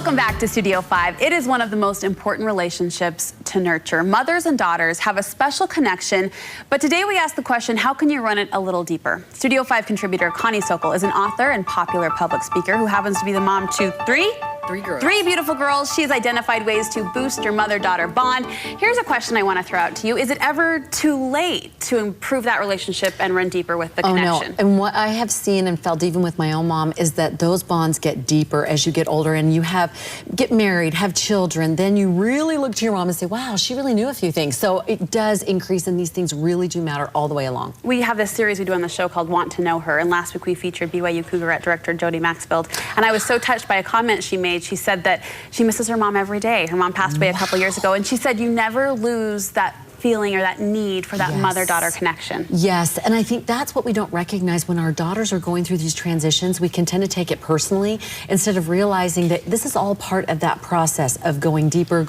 Welcome back to Studio 5. It is one of the most important relationships to nurture. Mothers and daughters have a special connection, but today we ask the question, how can you run it a little deeper? Studio 5 contributor Connie Sokol is an author and popular public speaker who happens to be the mom to three beautiful girls. She's identified ways to boost your mother-daughter bond. Here's a question I want to throw out to you. Is it ever too late to improve that relationship and run deeper with the connection? No. And what I have seen and felt even with my own mom is that those bonds get deeper as you get older and you get married, have children, then you really look to your mom and say, wow, she really knew a few things. So it does increase, and these things really do matter all the way along. We have this series we do on the show called Want to Know Her, and last week we featured BYU Cougarette director Jody Maxfield, and I was so touched by a comment she made. She said that she misses her mom every day. Her mom passed away a couple years ago, and she said you never lose that feeling or that need for that mother-daughter connection. Yes, and I think that's what we don't recognize when our daughters are going through these transitions. We can tend to take it personally instead of realizing that this is all part of that process of going deeper,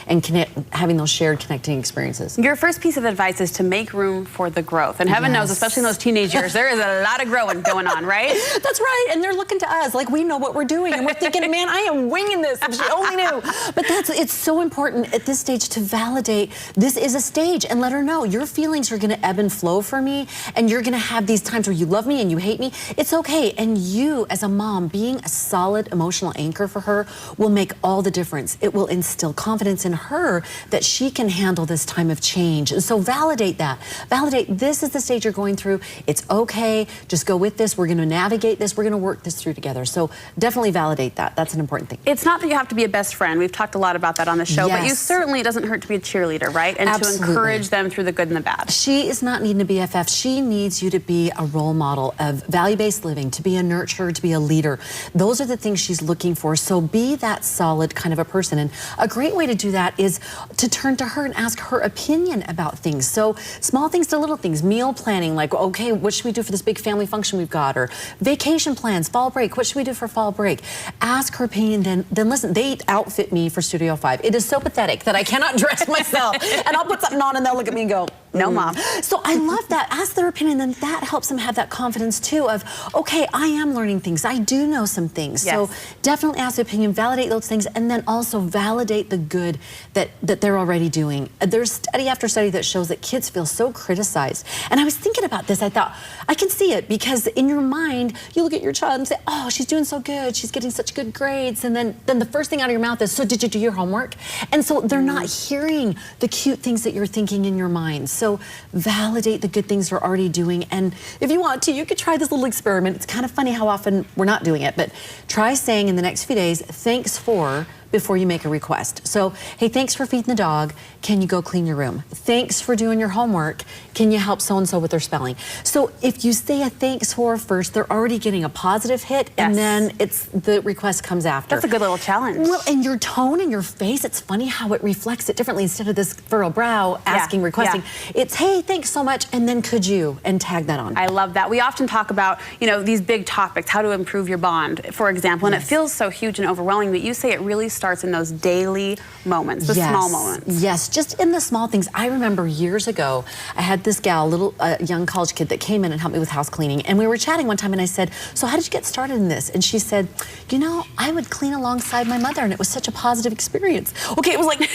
and having those shared connecting experiences. Your first piece of advice is to make room for the growth. And heaven knows, especially in those teenage years, there is a lot of growing going on, right? That's right, and they're looking to us like we know what we're doing, and we're thinking, man, I am winging this, if she only knew. But it's so important at this stage to validate this is a stage and let her know your feelings are going to ebb and flow for me, and you're going to have these times where you love me and you hate me. It's okay. And you as a mom being a solid emotional anchor for her will make all the difference. It will instill confidence in her that she can handle this time of change. And so validate that. Validate this is the stage you're going through. It's okay. Just go with this. We're going to navigate this. We're going to work this through together. So definitely validate that. That's an important thing. It's not that you have to be a best friend. We've talked a lot about that on the show, but you certainly, it doesn't hurt to be a cheerleader, right? And to encourage them through the good and the bad. She is not needing a BFF. She needs you to be a role model of value-based living, to be a nurturer, to be a leader. Those are the things she's looking for. So be that solid kind of a person. And a great way to do that is to turn to her and ask her opinion about things. So small things to little things, meal planning, like, okay, what should we do for this big family function we've got? Or vacation plans, fall break, what should we do for fall break? Ask her opinion, then listen, they outfit me for Studio 5. It is so pathetic that I cannot dress myself. And I'll put something on and they'll look at me and go, no, Mom. So I love that. Ask their opinion, and that helps them have that confidence too of, okay, I am learning things. I do know some things. Yes. So definitely ask their opinion, validate those things, and then also validate the good that they're already doing. There's study after study that shows that kids feel so criticized. And I was thinking about this. I thought, I can see it, because in your mind, you look at your child and say, oh, she's doing so good. She's getting such good grades. And then the first thing out of your mouth is, so did you do your homework? And so they're not hearing the cute things that you're thinking in your mind. So validate the good things they're already doing. And if you want to, you could try this little experiment. It's kind of funny how often we're not doing it, but try saying in the next few days, thanks for, before you make a request. So, hey, thanks for feeding the dog. Can you go clean your room? Thanks for doing your homework. Can you help so-and-so with their spelling? So if you say a thanks for first, they're already getting a positive hit, and then the request comes after. That's a good little challenge. Well, and your tone and your face, it's funny how it reflects it differently. Instead of this furrowed brow, asking, requesting, it's, hey, thanks so much, and then could you, and tag that on. I love that. We often talk about, you know, these big topics, how to improve your bond, for example, and it feels so huge and overwhelming, but you say it really starts in those daily moments, the small moments. Yes, just in the small things. I remember years ago, I had this gal, a young college kid that came in and helped me with house cleaning, and we were chatting one time, and I said, so how did you get started in this? And she said, you know, I would clean alongside my mother, and it was such a positive experience. Okay, it was like,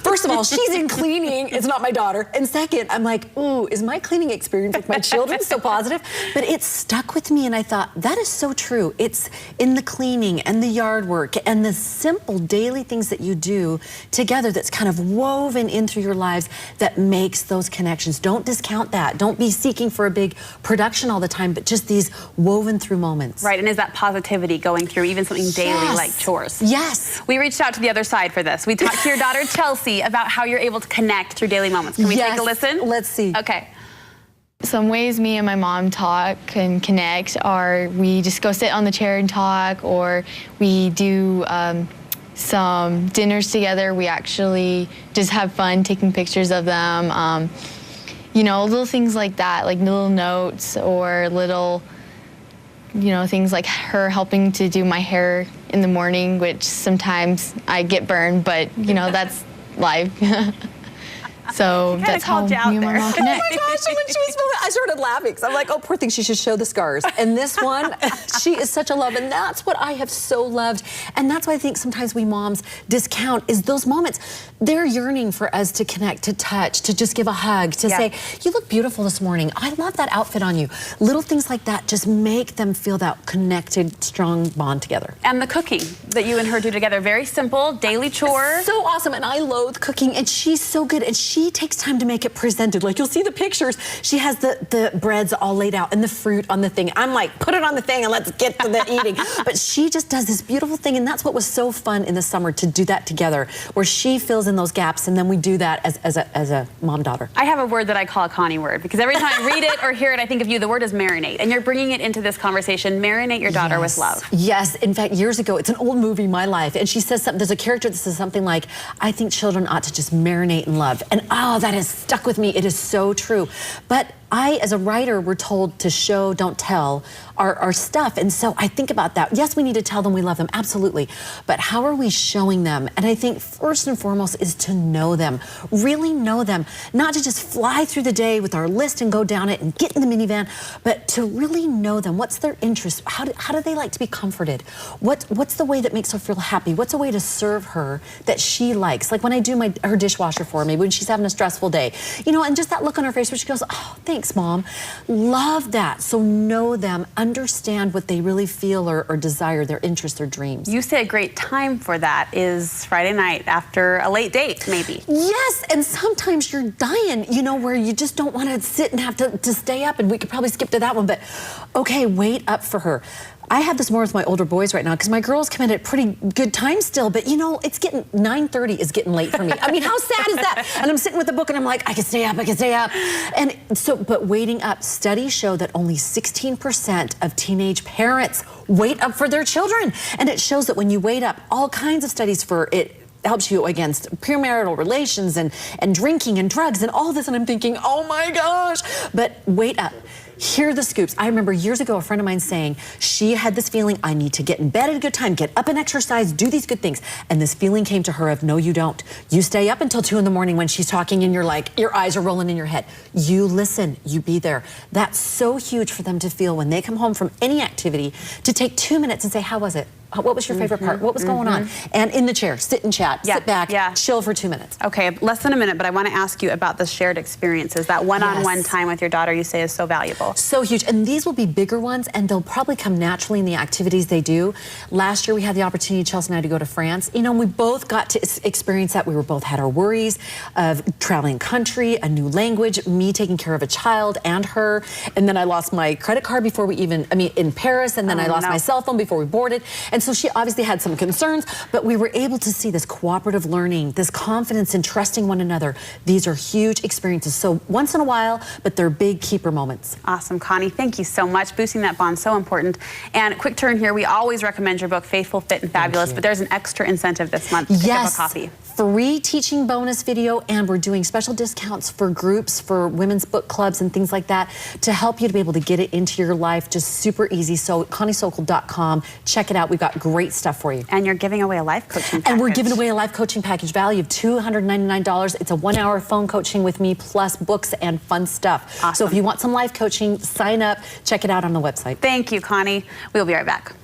first of all, she's in cleaning, it's not my daughter, and second, I'm like, ooh, is my cleaning experience with my children so positive? But it stuck with me, and I thought, that is so true. It's in the cleaning and the yard work and the simple daily things that you do together that's kind of woven in through your lives that makes those connections. Don't discount that. Don't be seeking for a big production all the time, but just these woven through moments. Right, and is that positivity going through even something daily like chores? Yes. We reached out to the other side for this. We talked to your daughter Chelsea about how you're able to connect through daily moments. Can we take a listen? Let's see. Okay. Some ways me and my mom talk and connect are we just go sit on the chair and talk, or we do some dinners together. We actually just have fun taking pictures of them. You know, little things like that, like little notes or little, you know, things like her helping to do my hair in the morning, which sometimes I get burned, but, you know, that's life. So that's how called me you out and my there. mom Oh connect. my gosh, and when she was filming, I started laughing because I'm like, oh, poor thing, she should show the scars. And this one, she is such a love, and that's what I have so loved. And that's why I think sometimes we moms discount is those moments. They're yearning for us to connect, to touch, to just give a hug, to say, you look beautiful this morning. I love that outfit on you. Little things like that just make them feel that connected, strong bond together. And the cooking that you and her do together, very simple, daily chore. So awesome, and I loathe cooking, and she's so good, and she takes time to make it presented. Like, you'll see the pictures. She has the breads all laid out and the fruit on the thing. I'm like, put it on the thing and let's get to the eating. But she just does this beautiful thing, and that's what was so fun in the summer, to do that together, where she fills in those gaps, and then we do that as a mom-daughter. I have a word that I call a Connie word, because every time I read it or hear it, I think of you. The word is marinate, and you're bringing it into this conversation. Marinate your daughter with love. Yes, in fact, years ago, it's an old movie, My Life, and she says something, there's a character that says something like, I think children ought to just marinate in love. And oh, that has stuck with me. It is so true. But I, as a writer, we're told to show, don't tell our stuff. And so I think about that. Yes, we need to tell them we love them, absolutely. But how are we showing them? And I think first and foremost is to know them, really know them, not to just fly through the day with our list and go down it and get in the minivan, but to really know them. What's their interest? How do they like to be comforted? What's the way that makes her feel happy? What's a way to serve her that she likes? Like when I do her dishwasher for her, maybe when she's having a stressful day, you know, and just that look on her face where she goes, oh, thanks, Mom. Love that. So know them, understand what they really feel or desire, their interests, their dreams. You say a great time for that is Friday night after a late date, maybe. Yes, and sometimes you're dying, you know, where you just don't want to sit and have to stay up, and we could probably skip to that one, but okay, wait up for her. I have this more with my older boys right now because my girls come in at pretty good time still, but you know, it's getting 9:30 is getting late for me. I mean, how sad is that? And I'm sitting with the book and I'm like, I can stay up, I can stay up. And so, but waiting up, studies show that only 16% of teenage parents wait up for their children. And it shows that when you wait up, all kinds of studies for it helps you against premarital relations and drinking and drugs and all this. And I'm thinking, oh my gosh, but wait up. Here are the scoops. I remember years ago, a friend of mine saying she had this feeling, I need to get in bed at a good time, get up and exercise, do these good things. And this feeling came to her of, no, you don't. You stay up until 2 in the morning when she's talking and you're like, your eyes are rolling in your head. You listen, you be there. That's so huge for them to feel when they come home from any activity, to take 2 minutes and say, how was it? What was your favorite part? What was going on? And in the chair, sit and chat, sit back, chill for 2 minutes. Okay, less than a minute, but I want to ask you about the shared experiences. That one-on-one time with your daughter you say is so valuable. So huge, and these will be bigger ones, and they'll probably come naturally in the activities they do. Last year we had the opportunity, Chelsea and I, to go to France. You know, and we both got to experience that. We were both had our worries of traveling country, a new language, me taking care of a child and her, and then I lost my credit card before we even, in Paris, and then I lost my cell phone before we boarded. And so she obviously had some concerns, but we were able to see this cooperative learning, this confidence in trusting one another. These are huge experiences. So once in a while, but they're big keeper moments. Awesome, Connie. Thank you so much. Boosting that bond, so important. And quick turn here, we always recommend your book, Faithful, Fit, and Fabulous, but there's an extra incentive this month to pick up a copy. Free teaching bonus video, and we're doing special discounts for groups, for women's book clubs and things like that, to help you to be able to get it into your life just super easy. So ConnieSokol.com, check it out. We've got great stuff for you. And you're giving away a life coaching package. And we're giving away a life coaching package value of $299. It's a 1-hour phone coaching with me, plus books and fun stuff. Awesome. So if you want some life coaching, sign up, check it out on the website. Thank you, Connie. We'll be right back.